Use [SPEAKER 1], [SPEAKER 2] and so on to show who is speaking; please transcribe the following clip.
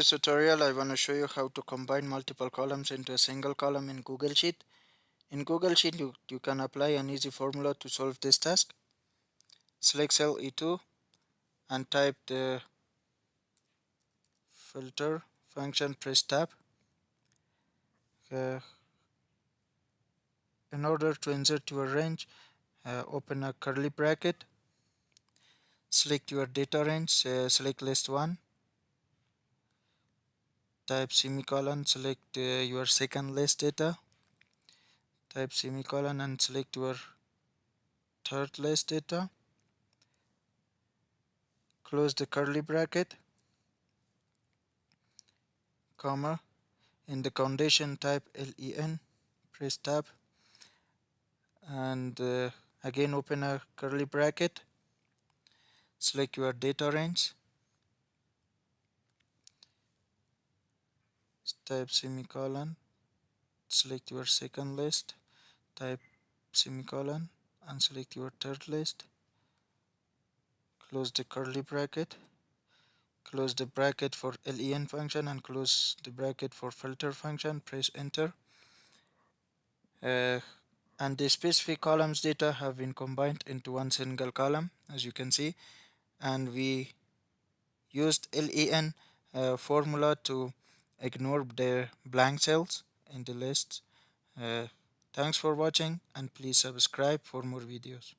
[SPEAKER 1] this tutorial, I want to show you how to combine multiple columns into a single column in Google Sheet. In Google Sheet, you can apply an easy formula to solve this task. Select cell E2 and type the filter function, press tab. Uh, in order to insert your range, open a curly bracket. Select your data range, select list 1. Type semicolon, select your second list data. Type semicolon and select your third list data. Close the curly bracket, comma. In the condition, type len, press tab, and again open a curly bracket. Select your data range, type semicolon, select your second list, type semicolon, and select your third list. Close the curly bracket, close the bracket for len function, and close the bracket for filter function. Press enter. And the specific columns data have been combined into one single column, as you can see, and we used len formula to ignore the blank cells in the list. Thanks for watching, and please subscribe for more videos.